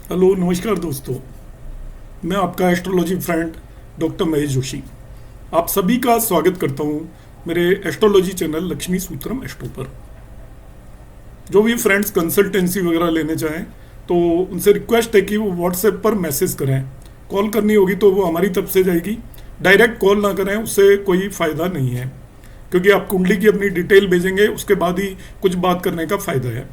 Hello नमस्कार दोस्तों। मैं आपका astrology friend doctor Mahesh Joshi आप सभी का स्वागत करता हूं मेरे एस्ट्रोलॉजी चैनल लक्ष्मी सूत्रम एस्ट्रो पर। जो भी फ्रेंड्स कंसल्टेंसी वगैरह लेने चाहें तो उनसे रिक्वेस्ट है कि वो व्हाट्सएप पर मैसेज करें। कॉल करनी होगी तो वो हमारी तरफ से जाएगी, डायरेक्ट कॉल ना करें, उससे कोई फ़ायदा नहीं है, क्योंकि आप कुंडली की अपनी डिटेल भेजेंगे उसके बाद ही कुछ बात करने का फ़ायदा है।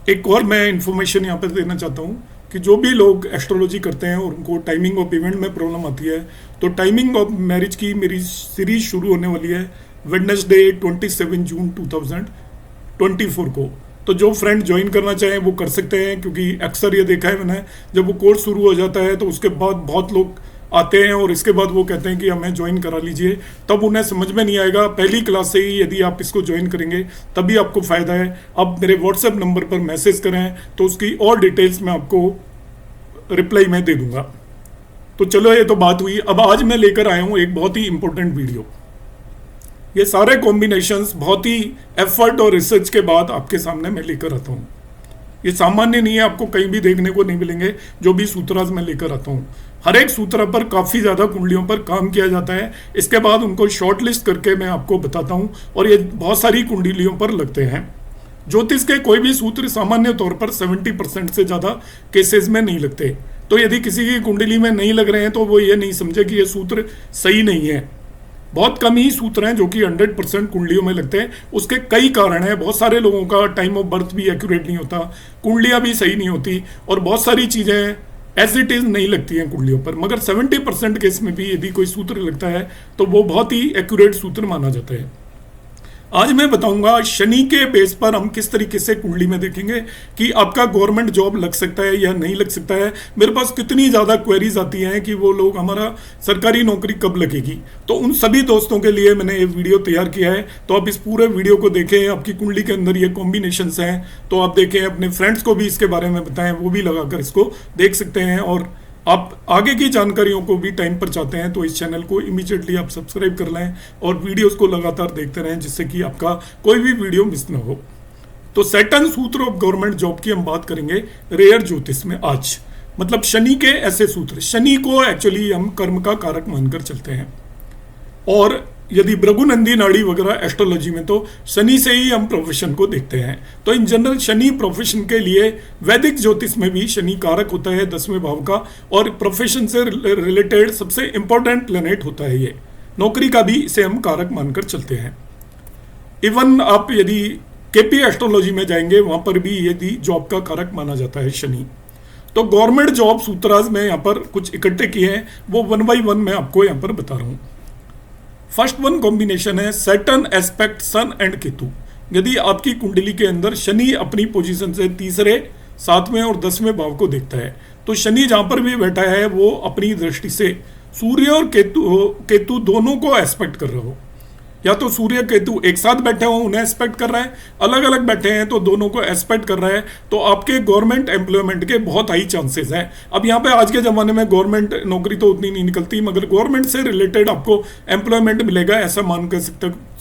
एक और मैं इन्फॉर्मेशन यहाँ पर देना चाहता हूँ कि जो भी लोग एस्ट्रोलॉजी करते हैं और उनको टाइमिंग ऑफ इवेंट में प्रॉब्लम आती है, तो टाइमिंग ऑफ मैरिज की मेरी सीरीज शुरू होने वाली है वेडनेसडे 27 जून 2024 को। तो जो फ्रेंड ज्वाइन करना चाहें वो कर सकते हैं, क्योंकि अक्सर ये देखा है मैंने, जब वो कोर्स शुरू हो जाता है तो उसके बाद बहुत लोग आते हैं और इसके बाद वो कहते हैं कि हमें ज्वाइन करा लीजिए, तब उन्हें समझ में नहीं आएगा। पहली क्लास से ही यदि आप इसको ज्वाइन करेंगे तभी आपको फ़ायदा है। अब मेरे व्हाट्सएप नंबर पर मैसेज करें तो उसकी और डिटेल्स मैं आपको रिप्लाई में दे दूंगा। तो चलो, ये तो बात हुई। अब आज मैं लेकर आया हूँ एक बहुत ही इंपॉर्टेंट वीडियो। ये सारे कॉम्बिनेशंस बहुत ही एफर्ट और रिसर्च के बाद आपके सामने मैं लेकर आता हूँ। ये सामान्य नहीं है, आपको कहीं भी देखने को नहीं मिलेंगे। जो भी सूत्रास मैं लेकर आता हूँ, हर एक सूत्र पर काफ़ी ज़्यादा कुंडलियों पर काम किया जाता है। इसके बाद उनको शॉर्ट लिस्ट करके मैं आपको बताता हूँ, और ये बहुत सारी कुंडलियों पर लगते हैं। ज्योतिष के कोई भी सूत्र सामान्य तौर पर 70% से ज़्यादा केसेस में नहीं लगते। तो यदि किसी की कुंडली में नहीं लग रहे हैं तो वो ये नहीं समझे कि ये सूत्र सही नहीं है। बहुत कम ही सूत्र हैं जो कि 100% कुंडलियों में लगते हैं। उसके कई कारण हैं। बहुत सारे लोगों का टाइम ऑफ बर्थ भी एक्यूरेट नहीं होता, कुंडलियां भी सही नहीं होती, और बहुत सारी चीज़ें एज इट इज़ नहीं लगती हैं कुंडलियों पर। मगर 70% केस में भी यदि कोई सूत्र लगता है तो वो बहुत ही एक्यूरेट सूत्र माना जाता है। आज मैं बताऊंगा शनि के बेस पर हम किस तरीके से कुंडली में देखेंगे कि आपका गवर्नमेंट जॉब लग सकता है या नहीं लग सकता है। मेरे पास कितनी ज़्यादा क्वेरीज आती हैं कि वो लोग हमारा सरकारी नौकरी कब लगेगी। तो उन सभी दोस्तों के लिए मैंने ये वीडियो तैयार किया है। तो आप इस पूरे वीडियो को देखें। आपकी कुंडली के अंदर ये कॉम्बिनेशंस हैं तो आप देखें, अपने फ्रेंड्स को भी इसके बारे में बताएं, वो भी लगाकर इसको देख सकते हैं। और आप आगे की जानकारियों को भी टाइम पर चाहते हैं तो इस चैनल को इमीडिएटली आप सब्सक्राइब कर लें और वीडियोस को लगातार देखते रहें, जिससे कि आपका कोई भी वीडियो मिस ना हो। तो सैटर्न सूत्र ऑफ गवर्नमेंट जॉब की हम बात करेंगे रेयर ज्योतिष में आज। मतलब शनि के ऐसे सूत्र, शनि को एक्चुअली हम कर्म का कारक मानकर चलते हैं, और यदि भृगुनंदी नाड़ी वगैरह एस्ट्रोलॉजी में तो शनि से ही हम प्रोफेशन को देखते हैं। तो इन जनरल शनि प्रोफेशन के लिए वैदिक ज्योतिष में भी शनि कारक होता है 10वें भाव का, और प्रोफेशन से रिलेटेड सबसे इंपॉर्टेंट प्लेनेट होता है ये। नौकरी का भी इसे हम कारक मानकर चलते हैं। इवन आप यदि केपी एस्ट्रोलॉजी में जाएंगे वहां पर भी यदि जॉब का कारक माना जाता है शनि। तो गवर्नमेंट जॉब सूत्राज में यहाँ पर कुछ इकट्ठे किए हैं, वो 1 बाय 1 मैं आपको यहाँ पर बता रहा हूँ। फर्स्ट वन कॉम्बिनेशन है Saturn aspect sun and Ketu. यदि आपकी कुंडली के अंदर शनि अपनी पोजीशन से तीसरे, 7वें और 10वें भाव को देखता है, तो शनि जहां पर भी बैठा है वो अपनी दृष्टि से सूर्य और केतु दोनों को एस्पेक्ट कर रहा हो। या तो सूर्य केतु एक साथ बैठे हो उन्हें एस्पेक्ट कर रहा है, अलग अलग बैठे हैं तो दोनों को एस्पेक्ट कर रहा है। तो आपके गवर्नमेंट एम्प्लॉयमेंट के बहुत हाई चांसेस हैं। अब यहाँ पे आज के ज़माने में गवर्नमेंट नौकरी तो उतनी नहीं निकलती, मगर गवर्नमेंट से रिलेटेड आपको एम्प्लॉयमेंट मिलेगा, ऐसा मान कर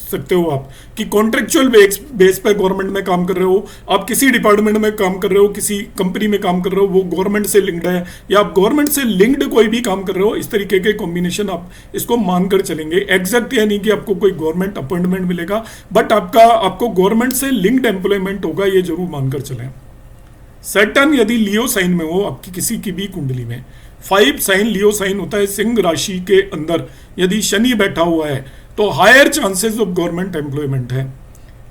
सकते हो आप कि कॉन्ट्रेक्चुअल बेस पे गवर्नमेंट में काम कर रहे हो, आप किसी डिपार्टमेंट में काम कर रहे हो, किसी कंपनी में काम कर रहे हो, वो गवर्नमेंट से लिंक्ड है, या आप गवर्नमेंट से लिंक्ड कोई भी काम कर रहे हो, इस तरीके के कॉम्बिनेशन आप इसको मानकर चलेंगे। एग्जैक्ट यह नहीं कि आपको कोई गवर्नमेंट अपॉइंटमेंट मिलेगा, बट आपको गवर्नमेंट से लिंक्ड एम्प्लॉयमेंट होगा, ये जरूर मानकर चलें। सैटर्न यदि लियो साइन में हो आपकी किसी की भी कुंडली में, 5 साइन लियो साइन होता है सिंह राशि के अंदर, यदि शनि बैठा हुआ है तो higher chances of government employment है।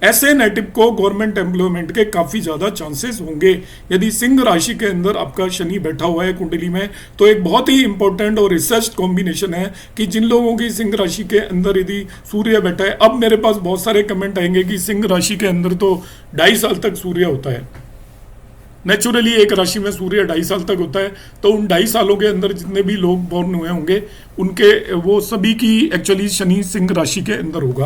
ऐसे नेटिव को गवर्नमेंट एम्प्लॉयमेंट के काफ़ी ज़्यादा चांसेस होंगे यदि सिंह राशि के अंदर आपका शनि बैठा हुआ है कुंडली में। तो एक बहुत ही इंपॉर्टेंट और रिसर्च कॉम्बिनेशन है कि जिन लोगों की सिंह राशि के अंदर यदि सूर्य बैठा है। अब मेरे पास बहुत सारे कमेंट आएंगे कि सिंह राशि के अंदर तो 2.5 साल तक सूर्य होता है। नेचुरली एक राशि में सूर्य 2.5 साल तक होता है, तो उन 2.5 सालों के अंदर जितने भी लोग बॉर्न हुए होंगे उनके वो सभी की एक्चुअली शनि सिंह राशि के अंदर होगा।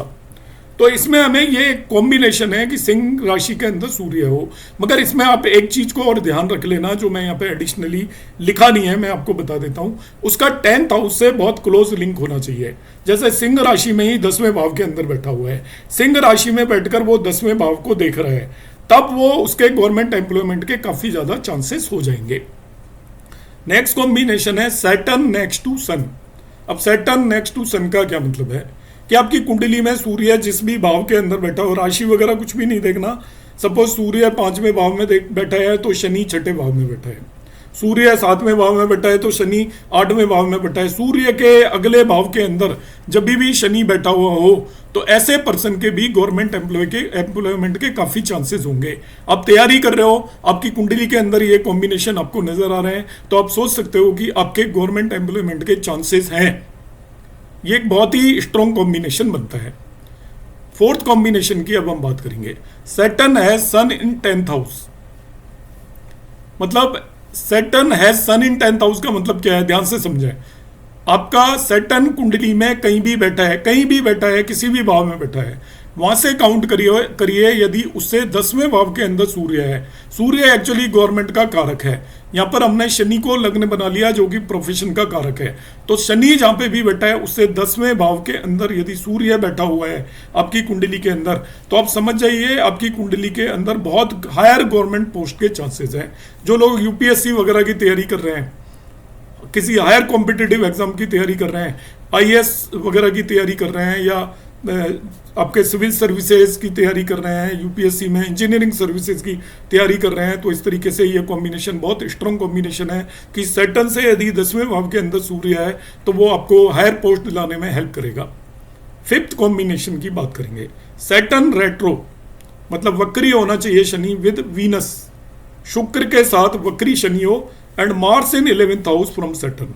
तो इसमें हमें ये कॉम्बिनेशन है कि सिंह राशि के अंदर सूर्य हो। मगर इसमें आप एक चीज को और ध्यान रख लेना, जो मैं यहाँ पे एडिशनली लिखा नहीं है, मैं आपको बता देता हूँ। उसका 10th हाउस से बहुत क्लोज लिंक होना चाहिए। जैसे सिंह राशि में ही 10वें भाव के अंदर बैठा हुआ है, सिंह राशि में बैठकर वो 10वें भाव को देख रहा है, तब वो उसके गवर्नमेंट एम्प्लॉयमेंट के काफी ज्यादा चांसेस हो जाएंगे। नेक्स्ट कॉम्बिनेशन है सैटर्न नेक्स्ट टू सन। अब सैटर्न नेक्स्ट टू सन का क्या मतलब है कि आपकी कुंडली में सूर्य जिस भी भाव के अंदर बैठा हो, राशि वगैरह कुछ भी नहीं देखना। सपोज सूर्य 5वें भाव में बैठा है तो शनि 6ठे भाव में बैठा है, सूर्य 7वें भाव में बैठा है तो शनि 8वें भाव में बैठा है। सूर्य के अगले भाव के अंदर जब भी शनि बैठा हुआ हो तो ऐसे पर्सन के भी गवर्नमेंट एम्प्लॉयमेंट के काफी चांसेस होंगे। आप तैयारी कर रहे हो, आपकी कुंडली के अंदर ये कॉम्बिनेशन आपको नजर आ रहे हैं, तो आप सोच सकते हो कि आपके गवर्नमेंट एम्प्लॉयमेंट के चांसेस हैं। ये एक बहुत ही स्ट्रॉन्ग कॉम्बिनेशन बनता है। फोर्थ कॉम्बिनेशन की अब हम बात करेंगे। सैटर्न है सन इन 10th हाउस। मतलब सैटर्न है सन इन 10th हाउस का मतलब क्या है, ध्यान से समझें। आपका सैटर्न कुंडली में कहीं भी बैठा है, कहीं भी बैठा है, किसी भी भाव में बैठा है, वहां से काउंट करिए यदि उससे 10वें भाव के अंदर सूर्य है। सूर्य एक्चुअली गवर्नमेंट का कारक है। यहां पर हमने शनि को लग्न बना लिया जो कि प्रोफेशन का कारक है। तो शनि जहां पे भी बैठा है उससे 10वें भाव के अंदर यदि सूर्य बैठा हुआ है आपकी कुंडली के अंदर, तो आप समझ जाइए आपकी कुंडली के अंदर बहुत हायर गवर्नमेंट पोस्ट के चांसेस हैं। जो लोग यूपीएससी वगैरह की तैयारी कर रहे हैं, किसी हायर कॉम्पिटिटिव एग्जाम की तैयारी कर रहे हैं, आईएएस वगैरह की तैयारी कर रहे हैं, या आपके सिविल सर्विसेज की तैयारी कर रहे हैं, यूपीएससी में इंजीनियरिंग सर्विसेज की तैयारी कर रहे हैं, तो इस तरीके से ये कॉम्बिनेशन बहुत स्ट्रॉन्ग कॉम्बिनेशन है कि सैटर्न से यदि 10वें भाव के अंदर सूर्य है तो वो आपको हायर पोस्ट दिलाने में हेल्प करेगा। फिफ्थ कॉम्बिनेशन की बात करेंगे। सैटर्न रेट्रो, मतलब वक्री होना चाहिए शनि विद वीनस, शुक्र के साथ वक्री शनि हो, and Mars in 11th house from Saturn.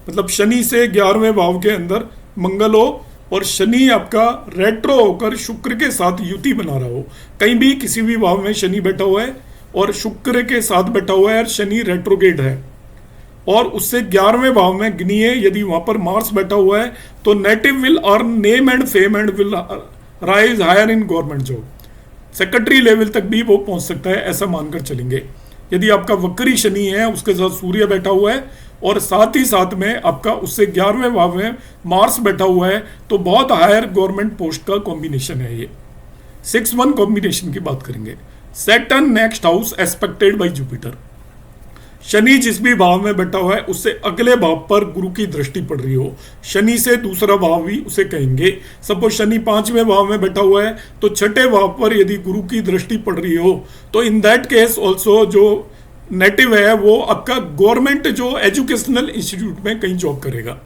मतलब शनि से 11वें भाव के अंदर मंगल हो और शनि आपका रेट्रो होकर शुक्र के साथ युति बना रहा हो। कहीं भी किसी भी भाव में शनि बैठा हुआ है और शुक्र के साथ बैठा हुआ है और शनि रेट्रोगेट है, और उससे 11वें भाव में गिनिए यदि वहां पर मार्स बैठा हुआ है तो native will earn name and fame and will rise higher in government job. Secretary level तक भी वो पहुंच सकता है, ऐसा मानकर चलेंगे। यदि आपका वक्री शनि है, उसके साथ सूर्य बैठा हुआ है और साथ ही साथ में आपका उससे 11वें भाव में मार्स बैठा हुआ है, तो बहुत हायर गवर्नमेंट पोस्ट का कॉम्बिनेशन है ये। 6-1 कॉम्बिनेशन की बात करेंगे। Saturn next house aspected bye Jupiter. Shani जिस भी भाव में बैठा हुआ है उससे अगले भाव पर गुरु की दृष्टि पड़ रही हो, शनि से दूसरा भाव भी उसे कहेंगे। सपोज शनि 5वें भाव में बैठा हुआ है तो 6ठे भाव पर यदि गुरु की दृष्टि पड़ रही हो तो इन दैट केस ऑल्सो जो नेटिव है वो आपका गवर्नमेंट जो एजुकेशनल इंस्टीट्यूट में कहीं जॉब करेगा।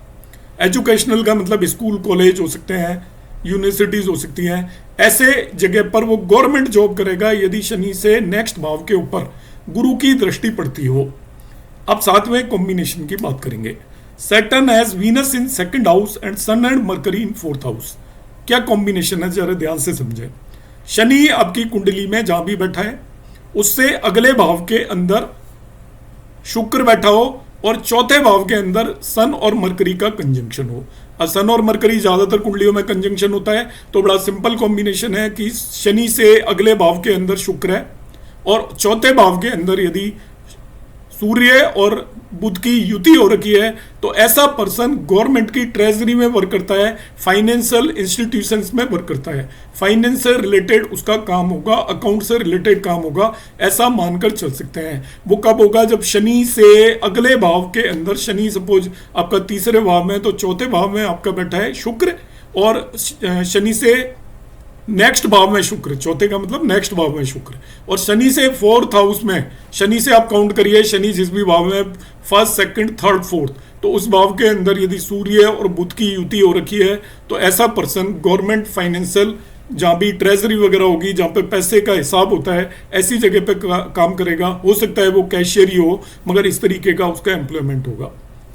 एजुकेशनल का मतलब स्कूल कॉलेज हो सकते हैं, यूनिवर्सिटीज हो सकती हैं, ऐसे जगह पर वो गवर्नमेंट जॉब करेगा यदि शनि से नेक्स्ट भाव के ऊपर गुरु की दृष्टि पड़ती हो। अब 7वें कॉम्बिनेशन की बात करेंगे। Saturn has Venus in 2nd house and sun and Mercury in 4th house. क्या कॉम्बिनेशन है, जरा ध्यान से समझें। शनि आपकी कुंडली में जहां भी बैठा है उससे अगले भाव के अंदर शुक्र बैठा हो और चौथे भाव के अंदर सन और मरकरी का कंजंक्शन हो। और सन और मरकरी ज्यादातर कुंडलियों में कंजंक्शन होता है, तो बड़ा सिंपल कॉम्बिनेशन है कि शनि से अगले भाव के अंदर शुक्र है और चौथे भाव के अंदर यदि सूर्य और बुध की युति हो रखी है तो ऐसा पर्सन गवर्नमेंट की ट्रेजरी में वर्क करता है, फाइनेंशियल इंस्टीट्यूशंस में वर्क करता है, फाइनेंस से रिलेटेड उसका काम होगा, अकाउंट से रिलेटेड काम होगा, ऐसा मानकर चल सकते हैं। वो कब होगा, जब शनि से अगले भाव के अंदर, शनि सपोज आपका तीसरे भाव में तो चौथे भाव में आपका बैठा है शुक्र, और शनि से नेक्स्ट भाव में शुक्र, चौथे का मतलब नेक्स्ट भाव में शुक्र, और शनि से 4th हाउस में, शनि से आप काउंट करिए, शनि जिस भी भाव में 1st, 2nd, 3rd, 4th, तो उस भाव के अंदर यदि सूर्य और बुध की युति हो रखी है तो ऐसा पर्सन गवर्नमेंट फाइनेंशियल, जहां भी ट्रेजरी वगैरह होगी, जहां पे पैसे का हिसाब होता है, ऐसी जगह पे काम करेगा। हो सकता है वो कैशियर ही हो, मगर इस तरीके का उसका एम्प्लॉयमेंट होगा।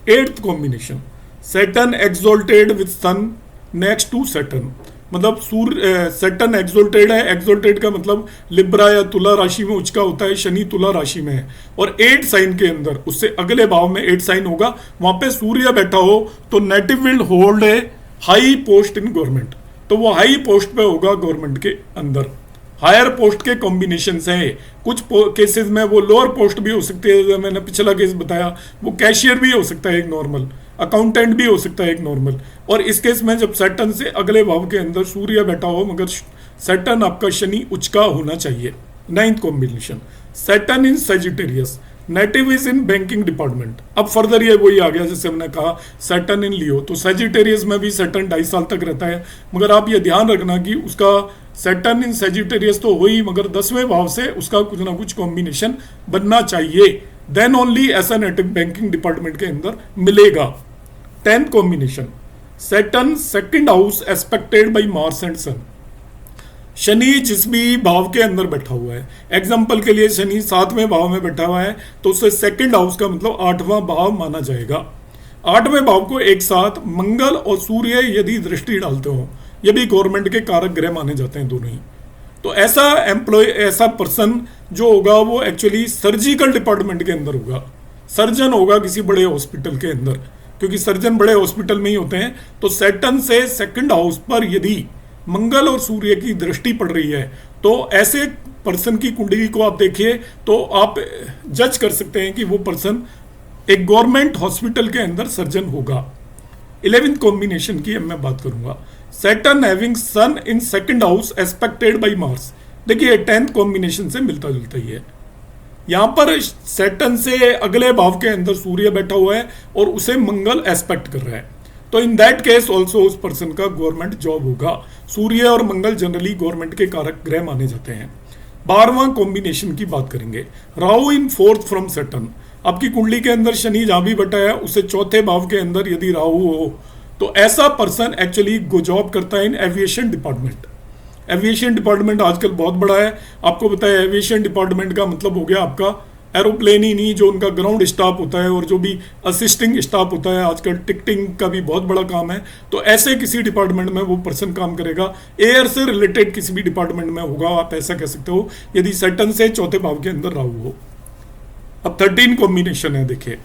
8th combination. Saturn exalted with sun next to Saturn. मतलब सैटर्न एक्सोल्टेड है, एक्सोल्टेड का मतलब लिब्रा या तुला राशि में उचका होता है, शनि तुला राशि में है और 8 साइन के अंदर, उससे अगले भाव में 8 साइन होगा, वहां पे सूर्य बैठा हो तो native will hold a high post in government, तो वो हाई पोस्ट पे होगा गवर्नमेंट के अंदर। हायर पोस्ट के कॉम्बिनेशन हैं, कुछ केसेस में वो लोअर पोस्ट भी हो सकती है, जैसे मैंने पिछला केस बताया, वो कैशियर भी हो सकता है एक नॉर्मल, अकाउंटेंट भी हो सकता है एक नॉर्मल, और इस केस में जब सैटर्न से अगले भाव के अंदर सूर्य बैठा हो, मगर सैटर्न आपका शनि उचका होना चाहिए। Ninth combination Saturn in Sagittarius, native is in banking department. अब फर्दर ये वही आ गया जैसे हमने कहा सैटर्न इन लियो, तो सेजिटेरियस में भी सैटर्न 2.5 साल तक रहता है, मगर आप ये ध्यान रखना कि उसका सैटर्न इन सेजिटेरियस तो हो ही, मगर 10वें भाव से उसका कुछ ना कुछ कॉम्बिनेशन बनना चाहिए, देन ओनली ऐसा नेटिव बैंकिंग डिपार्टमेंट के अंदर मिलेगा। 10th combination Saturn second house aspected by Mars and Sun, शनि जिस भी भाव के अंदर बैठा हुआ है, एग्जाम्पल के लिए शनि 7वें भाव में बैठा हुआ है तो उसे सेकंड हाउस का मतलब 8वां भाव माना जाएगा। 8वें भाव को एक साथ मंगल और सूर्य यदि दृष्टि डालते हो, ये भी गवर्नमेंट के कारक ग्रह माने जाते हैं दोनों ही। तो ऐसा एम्प्लॉय, ऐसा पर्सन जो होगा वो एक्चुअली सर्जिकल डिपार्टमेंट के अंदर होगा, सर्जन होगा किसी बड़े हॉस्पिटल के अंदर, क्योंकि सर्जन बड़े हॉस्पिटल में ही होते हैं। तो सैटर्न से सेकंड हाउस पर यदि मंगल और सूर्य की दृष्टि पड़ रही है तो ऐसे पर्सन की कुंडली को आप देखिए तो आप जज कर सकते हैं कि वो पर्सन एक गवर्नमेंट हॉस्पिटल के अंदर सर्जन होगा। 11th कॉम्बिनेशन की अब मैं बात करूंगा, Saturn having sun in second house aspected by Mars. देखिए 10th कॉम्बिनेशन से मिलता जुलता ही है। यहां पर सैटर्न से अगले भाव के अंदर सूर्य बैठा हुआ है और उसे मंगल एस्पेक्ट कर रहा है, तो इन दैट केस ऑल्सो उस पर्सन का गवर्नमेंट जॉब होगा। सूर्य और मंगल जनरली गवर्नमेंट के कारक ग्रह माने जाते हैं। 12वां कॉम्बिनेशन की बात करेंगे, राहु इन 4th फ्रॉम सैटर्न। आपकी कुंडली के अंदर शनि जहां भी बैठा है उसे 4थे भाव के अंदर यदि राहु हो तो ऐसा पर्सन एक्चुअली जॉब करता है इन एविएशन डिपार्टमेंट। एविएशन डिपार्टमेंट आजकल बहुत बड़ा है, आपको पता है एविएशन डिपार्टमेंट का मतलब हो गया आपका एरोप्लेन ही नहीं, जो उनका ग्राउंड स्टाफ होता है और जो भी असिस्टिंग स्टाफ होता है, आजकल टिकटिंग का भी बहुत बड़ा काम है। तो ऐसे किसी डिपार्टमेंट में वो पर्सन काम करेगा, एयर से रिलेटेड किसी भी डिपार्टमेंट में होगा, आप ऐसा कह सकते हो, यदि सैटर्न से 4थे भाव के अंदर राहु हो। अब 13 कॉम्बिनेशन है, देखिए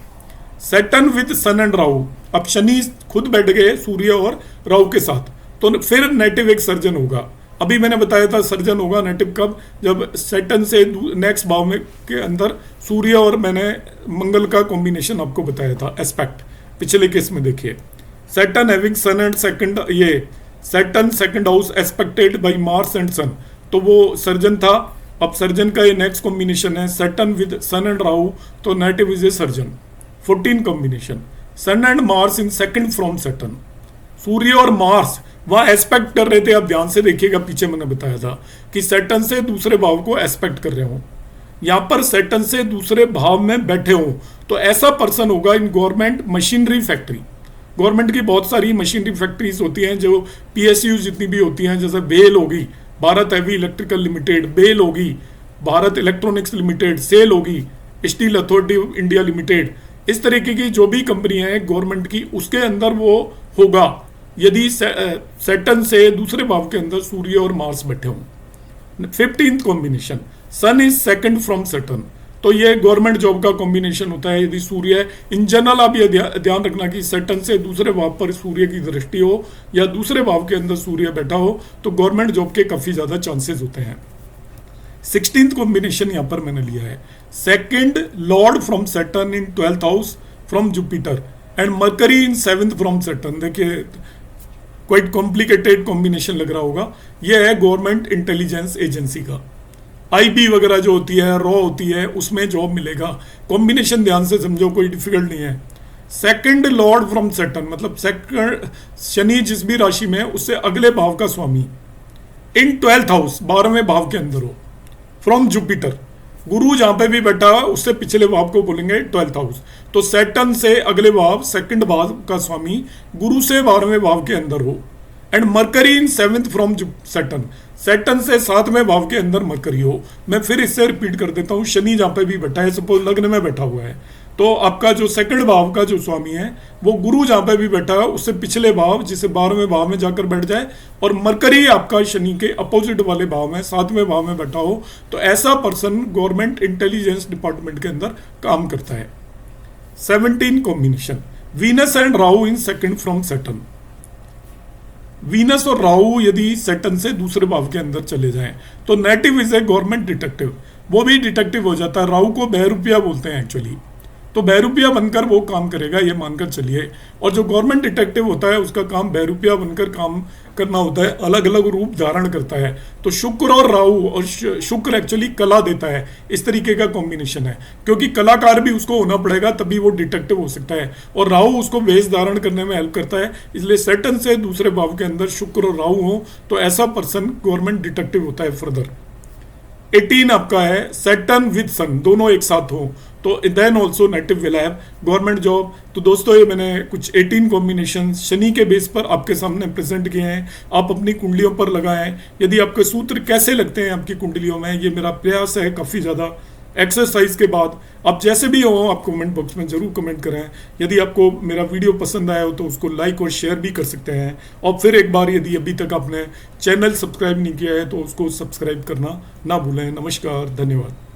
Saturn with sun and Rahu. अब शनि खुद बैठ गए सूर्य और राहु के साथ, तो फिर नेटिव एक सर्जन होगा। अभी मैंने बताया था सर्जन होगा नेटिव कब, जब सैटर्न से नेक्स्ट भाव में के अंदर सूर्य और मैंने मंगल का कॉम्बिनेशन आपको बताया था एस्पेक्ट, पिछले केस में देखिए Saturn having Sun and second, ये Saturn second house aspected by Mars and Sun, तो वो सर्जन था। अब सर्जन का ये नेक्स्ट कॉम्बिनेशन है Saturn with sun and Rahu, तो native is a surgeon. 14 combination Sun and Mars in second from Saturn, सूर्य और मार्स वहां एस्पेक्ट कर रहे थे। आप ध्यान से देखिएगा, पीछे मैंने बताया था कि सैटर्न से दूसरे भाव को एस्पेक्ट कर रहे हो, यहां पर सैटर्न से दूसरे भाव में बैठे हो, तो ऐसा पर्सन होगा in government machinery factory. Government की बहुत सारी मशीनरी फैक्ट्रीज होती हैं जो PSU जितनी भी होती हैं, जैसे बेल होगी Bharat heavy electrical limited, BEL होगी भारत इलेक्ट्रॉनिक्स लिमिटेड, सेल होगी steel authority of India limited, इस तरीके की जो भी कंपनियां हैं गवर्नमेंट की, उसके अंदर वो होगा यदि सैटर्न से दूसरे भाव के अंदर सूर्य और मार्स बैठे हों। 15th combination sun is second from Saturn, तो ये गवर्नमेंट जॉब का कॉम्बिनेशन होता है यदि सूर्य, इन जनरल आप ये ध्यान रखना कि सैटर्न से दूसरे भाव पर सूर्य की दृष्टि हो या दूसरे भाव के अंदर सूर्य बैठा हो तो गवर्नमेंट जॉब के काफी ज्यादा चांसेस होते हैं। 16th कॉम्बिनेशन यहां पर मैंने लिया है, second Lord from Saturn in 12th house from Jupiter and Mercury in 7th from Saturn. देखिए क्वाइट कॉम्प्लिकेटेड कॉम्बिनेशन लग रहा होगा, यह है गवर्नमेंट इंटेलिजेंस एजेंसी का, IB वगैरह जो होती है, रॉ होती है, उसमें जॉब मिलेगा। कॉम्बिनेशन ध्यान से समझो, कोई डिफिकल्ट नहीं है। सेकंड लॉर्ड फ्रॉम सैटर्न मतलब सेकंड शनि जिस भी राशि में है उससे अगले भाव का स्वामी, इन 12th हाउस 12वें भाव के अंदर हो, फ्रॉम जुपिटर। गुरु जहां पे भी बैठा है उससे पिछले भाव को बोलेंगे 12th हाउस। तो सैटर्न से अगले भाव सेकंड भाव का स्वामी गुरु से 12वें भाव के अंदर हो, and Mercury in 7th from Saturn, Saturn से 7वें भाव के अंदर मरकरी हो। मैं फिर इससे रिपीट कर देता हूं, शनि जहां पे भी बैठा है, सपोज लग्न में बैठा हुआ है, तो आपका जो सेकंड भाव का जो स्वामी है वो गुरु जहां पे भी बैठा है उससे पिछले भाव, जिसे 12वें भाव में जाकर बैठ जाए, और मरकरी आपका शनि के अपोजिट वाले भाव में 7वें भाव में बैठा हो, तो ऐसा पर्सन गवर्नमेंट इंटेलिजेंस डिपार्टमेंट के अंदर काम करता है। 17 combination Venus and Rahu in second from Saturn. Venus और राहु यदि सैटर्न से दूसरे भाव के अंदर चले जाएं तो native is A government detective, वो भी डिटेक्टिव हो जाता है। राहु को बहरूपिया बोलते हैं एक्चुअली, तो बहरूपिया बनकर वो काम करेगा, ये मानकर चलिए। और जो गवर्नमेंट डिटेक्टिव होता है उसका काम बहरूपिया बनकर काम करना होता है, अलग अलग रूप धारण करता है। तो शुक्र और राहु, और शुक्र एक्चुअली कला देता है, इस तरीके का कॉम्बिनेशन है, क्योंकि कलाकार भी उसको होना पड़ेगा तभी वो डिटेक्टिव हो सकता है, और राहु उसको वेश धारण करने में हेल्प करता है। इसलिए सैटर्न से दूसरे भाव के अंदर शुक्र और राहु हो तो ऐसा पर्सन गवर्नमेंट डिटेक्टिव होता है। फर्दर 18 आपका है सैटर्न विद सन, दोनों एक साथ हो तो then also native will have government job. तो दोस्तों ये मैंने कुछ 18 कॉम्बिनेशन शनि के बेस पर आपके सामने प्रेजेंट किए हैं, आप अपनी कुंडलियों पर लगाएं। यदि आपके सूत्र कैसे लगते हैं आपकी कुंडलियों में, ये मेरा प्रयास है काफ़ी ज़्यादा एक्सरसाइज के बाद। आप जैसे भी हो आप कमेंट बॉक्स में ज़रूर कमेंट करें। यदि आपको मेरा वीडियो पसंद आया हो तो उसको लाइक और शेयर भी कर सकते हैं। और फिर एक बार यदि अभी तक आपने चैनल सब्सक्राइब नहीं किया है तो उसको सब्सक्राइब करना ना भूलें। नमस्कार, धन्यवाद।